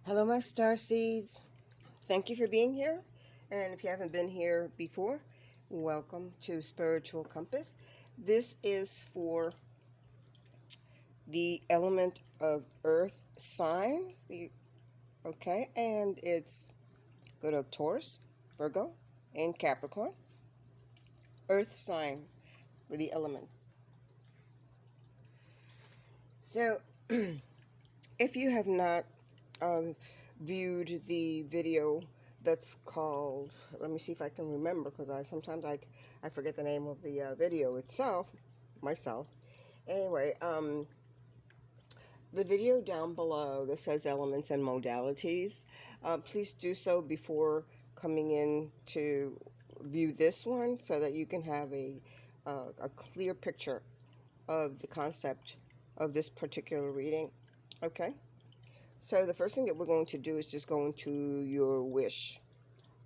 Hello, my Starseeds. Thank you for being here. And if you haven't been here before, welcome to Spiritual Compass. This is for the element of earth signs. And it's go to Taurus, Virgo, and Capricorn. Earth signs for the elements. So, if you have not viewed the video that's called, let me see if I can remember, because sometimes I forget the name of the video itself, myself. Anyway, the video down below that says Elements and Modalities, please do so before coming in to view this one, so that you can have a clear picture of the concept of this particular reading. Okay? So the first thing that we're going to do is just go into your wish.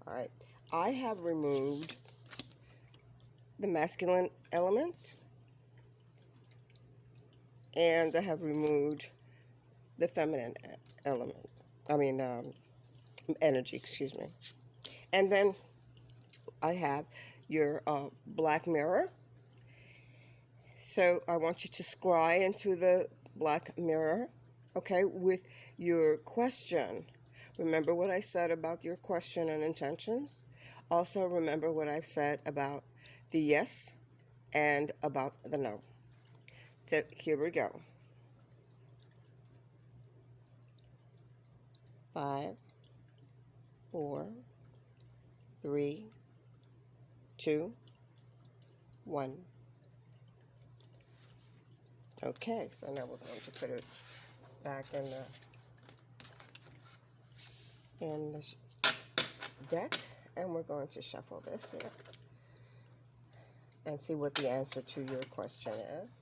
All right. I have removed the masculine element, and I have removed the feminine element. Energy, excuse me. And then I have your black mirror. So I want you to scry into the black mirror, okay, with your question. Remember what I said about your question and intentions. Also remember what I've said about the yes and about the no. So here we go. 5, 4, 3, 2, 1. Okay, so now we're going to put it back in the deck, and we're going to shuffle this here and see what the answer to your question is.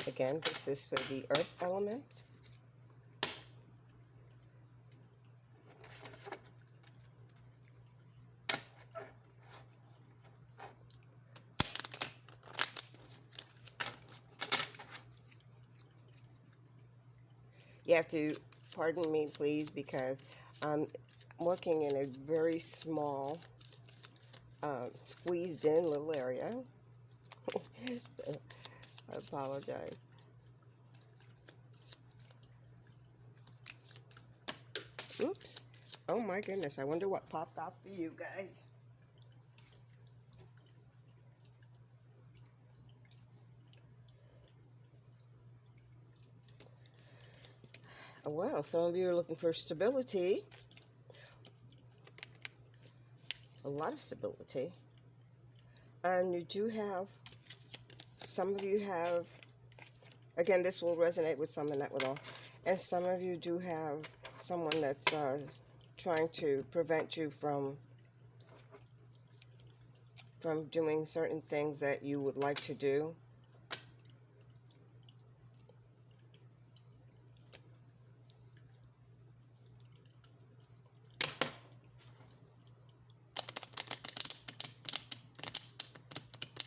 Again, this is for the earth element. You have to pardon me, please, because I'm working in a very small, squeezed in little area. So I apologize. Oops. Oh my goodness, I wonder what popped out for you guys. Well, some of you are looking for stability. A lot of stability. And you do have, some of you have, again, this will resonate with some and not with all. And some of you do have someone that's trying to prevent you from doing certain things that you would like to do.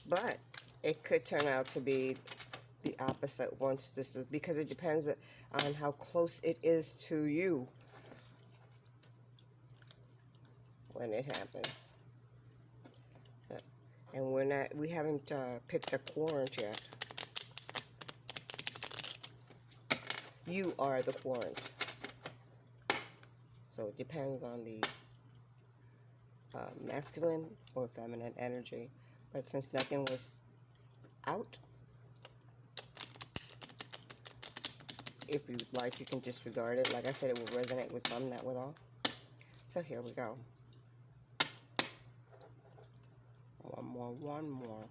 But it could turn out to be the opposite once this is, because it depends on how close it is to you when it happens. So, and we haven't picked a quarrant yet. You are the quarrant. So it depends on the masculine or feminine energy. But since nothing was out, if you would like, you can disregard it. Like I said, it will resonate with some, not with all. So here we go. One more.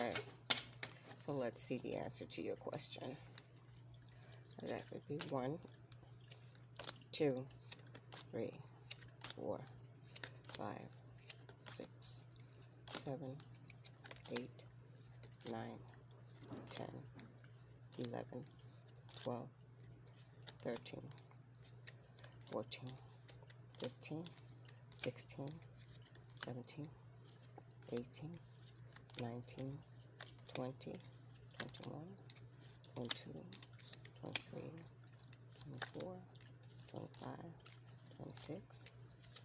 Okay, so let's see the answer to your question. That would be 1, 2, 3, 4, 5, 6, 7, 8, 9, 10, 11, 12, 13, 14, 15, 16, 17, 18, 19, 20, 21, 22, 23, 24, 25, 26,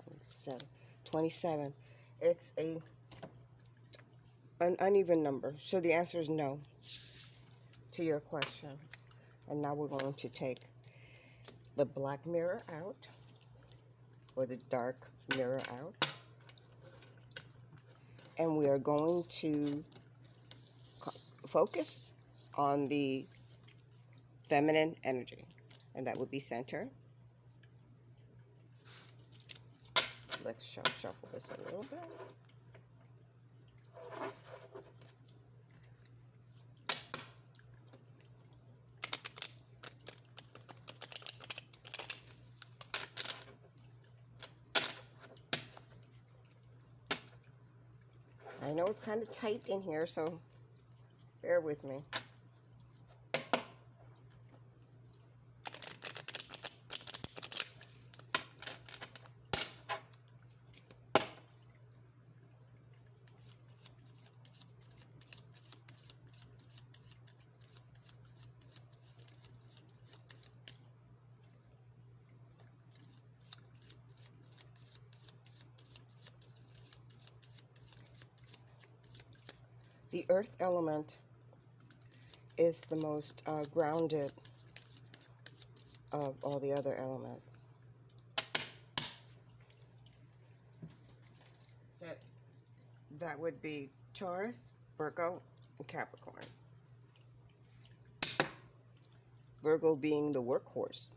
27. 27. It's an uneven number, so the answer is no to your question. And now we're going to take the black mirror out, or the dark mirror out, and we are going to focus on the feminine energy, and that would be center. Let's shuffle this a little bit. I know it's kind of tight in here, so bear with me. The earth element is the most grounded of all the other elements. That would be Taurus, Virgo, and Capricorn. Virgo being the workhorse.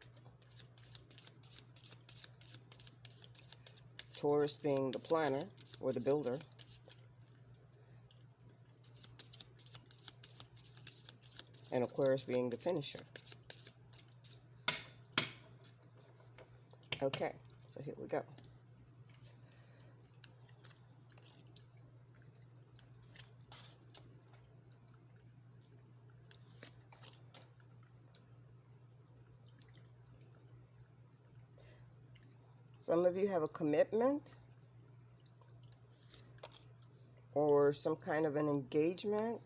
Taurus being the planner, or the builder. And Aquarius being the finisher. Okay, so here we go. Some of you have a commitment or some kind of an engagement.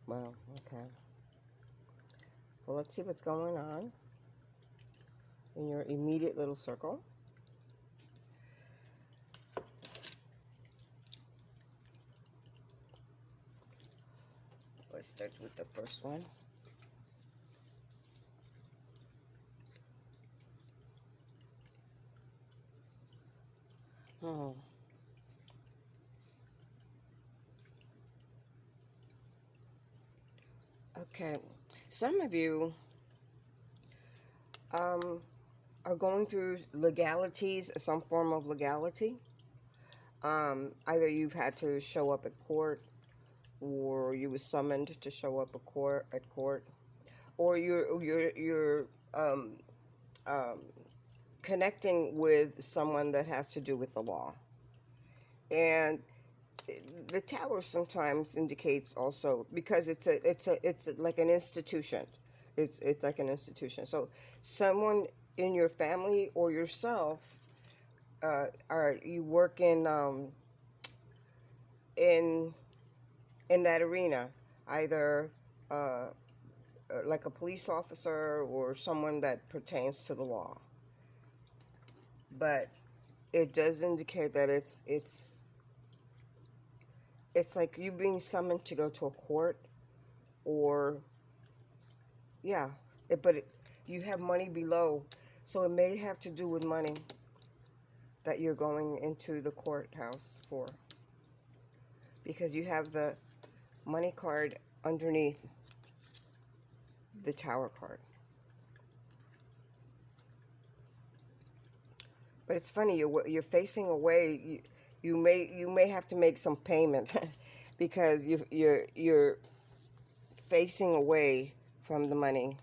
Wow, okay. So let's see what's going on in your immediate little circle. Let's start with the first one. Oh. Okay, some of you are going through legalities, some form of legality. Either you've had to show up at court, or you were summoned to show up at court, or you're connecting with someone that has to do with the law. And the tower sometimes indicates also, because it's like an institution. It's like an institution. So someone in your family or yourself, you work in that arena, either like a police officer or someone that pertains to the law. But it does indicate that it's like you being summoned to go to a court, or yeah, you have money below, so it may have to do with money that you're going into the courthouse for, because you have the money card underneath the Tower card. But it's funny, you're facing away. You may have to make some payment because you're facing away from the money.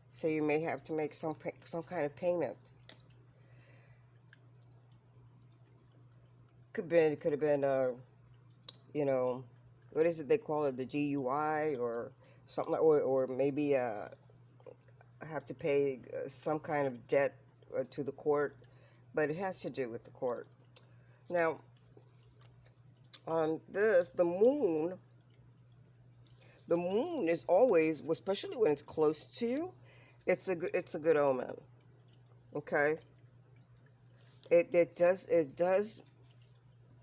So you may have to make some kind of payment. Could have been you know, what is it they call it, the GUI or something, or maybe have to pay some kind of debt to the court, but it has to do with the court. Now, on this, the moon is always, especially when it's close to you, it's a good omen. Okay, it does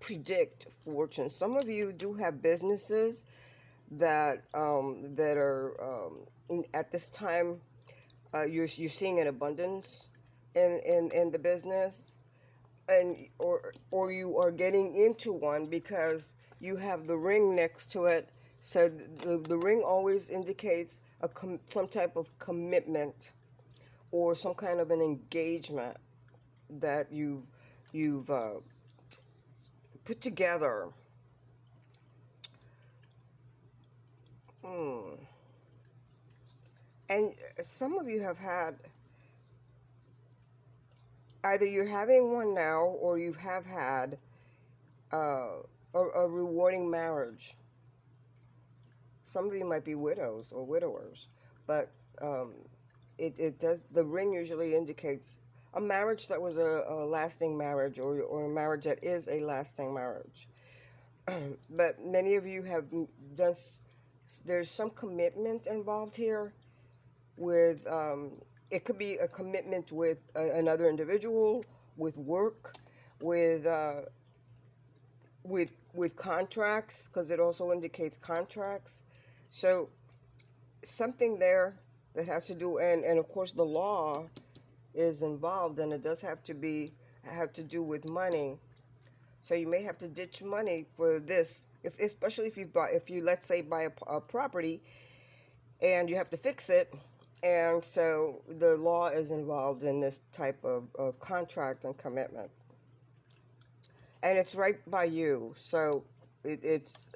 predict fortune. Some of you do have businesses that are at this time you're seeing an abundance in the business, and or you are getting into one because you have the ring next to it. So the ring always indicates some type of commitment or some kind of an engagement that you've put together. And some of you have had, either you're having one now or you have had a rewarding marriage. Some of you might be widows or widowers, but it does. The ring usually indicates a marriage that was a lasting marriage, or a marriage that is a lasting marriage. But many of you have done. There's some commitment involved here. With it could be a commitment with another individual, with work, with contracts, because it also indicates contracts. So something there that has to do, and of course the law is involved, and it does have to do with money. So you may have to ditch money for this, especially if you let's say buy a property and you have to fix it, and so the law is involved in this type of contract and commitment, and it's right by you. So it's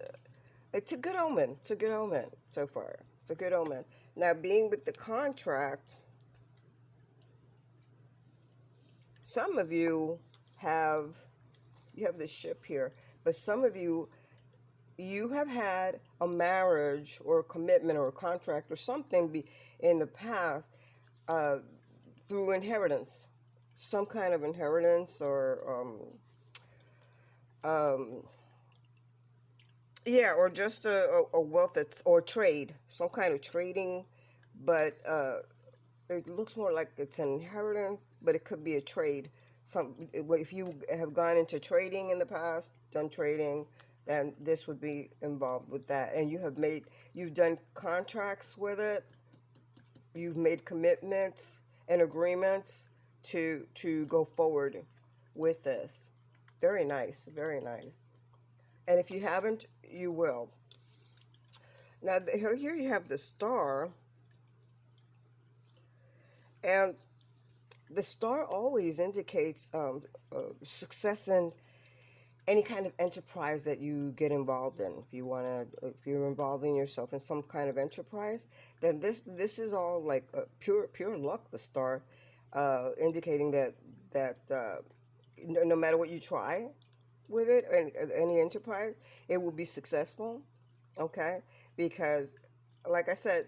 a good omen. It's a good omen so far. It's a good omen. Now, being with the contract, some of you have this ship here, but some of you have had a marriage or a commitment or a contract or something in the past through inheritance, some kind of inheritance, or or just a wealth or trade, some kind of trading, but it looks more like it's an inheritance, but it could be a trade. If you have gone into trading in the past, done trading, then this would be involved with that. And you've done contracts with it. You've made commitments and agreements to go forward with this. Very nice, very nice. And if you haven't, you will. Now, here you have the star. And the star always indicates success in any kind of enterprise that you get involved in. If you're involving yourself in some kind of enterprise, then this is all like pure luck. The star indicating that no matter what you try with it, and any enterprise, it will be successful. Okay, because like I said,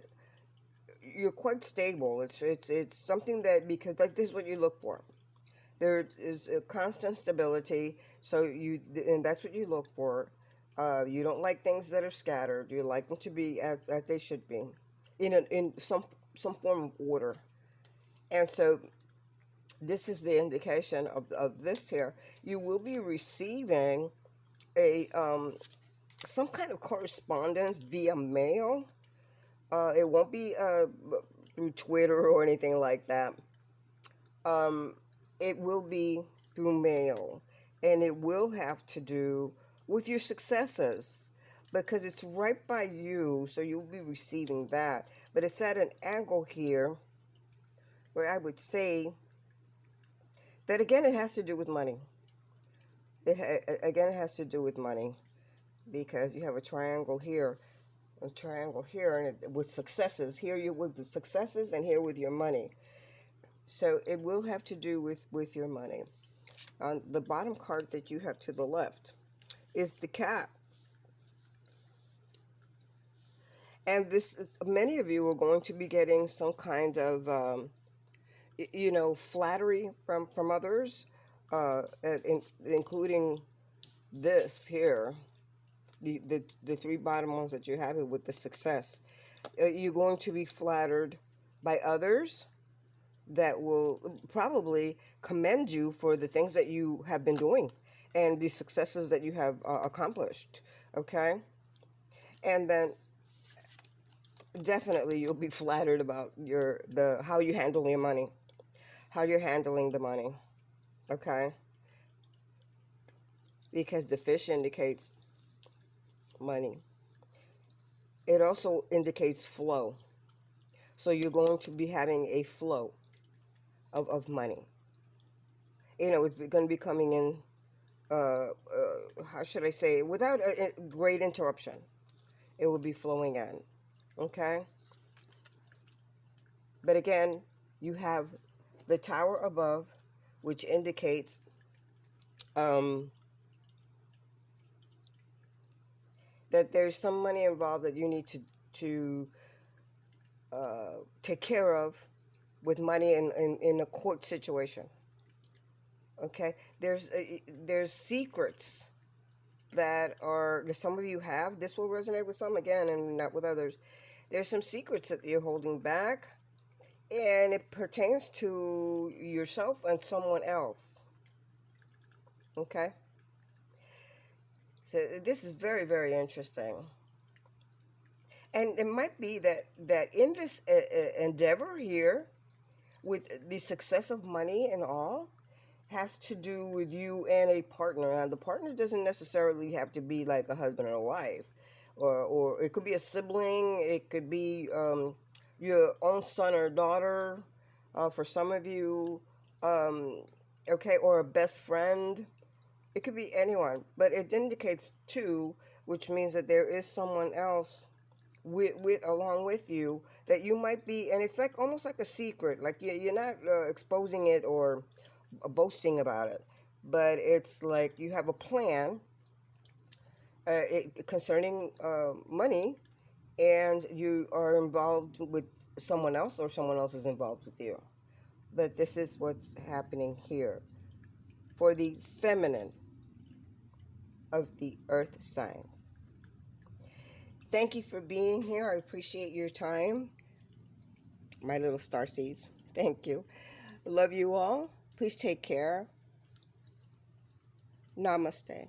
you're quite stable. It's something that, because like this is what you look for. There is a constant stability, and that's what you look for. You don't like things that are scattered. You like them to be as they should be, in some form of order. And so this is the indication of this here. You will be receiving a some kind of correspondence via mail. It won't be through Twitter or anything like that. It will be through mail, and it will have to do with your successes. because it's right by you, so you'll be receiving that. But it's at an angle here where I would say that, again, it has to do with money. Again, it has to do with money, because you have a triangle here, and with successes. Here you're with the successes, and here with your money. So it will have to do with your money. On the bottom card that you have to the left is the cat. And many of you are going to be getting some kind of, flattery from others, including this here, the three bottom ones that you have with the success. You're going to be flattered by others that will probably commend you for the things that you have been doing and the successes that you have accomplished. Okay? And then definitely you'll be flattered about how you handle your money, how you're handling the money. Okay? Because the fish indicates money. It also indicates flow. So you're going to be having a flow of money. It's going to be coming in, how should I say, without a great interruption. It will be flowing in. Okay? But again, you have the tower above, which indicates that there's some money involved that you need to take care of with money in a court situation. Okay? There's secrets that some of you have. This will resonate with some, again, and not with others. There's some secrets that you're holding back, and it pertains to yourself and someone else. Okay? So this is very, very interesting. And it might be that in this endeavor here, with the success of money and all, has to do with you and a partner. Now, the partner doesn't necessarily have to be like a husband or a wife, or it could be a sibling. It could be your own son or daughter, for some of you, okay, or a best friend. It could be anyone, but it indicates two, which means that there is someone else along with you that you might be, and it's like almost like a secret, like you're not exposing it or boasting about it, but it's like you have a plan concerning money, and you are involved with someone else, or someone else is involved with you. But this is what's happening here for the feminine of the earth signs. Thank you for being here. I appreciate your time, my little starseeds. Thank you. Love you all. Please take care. Namaste.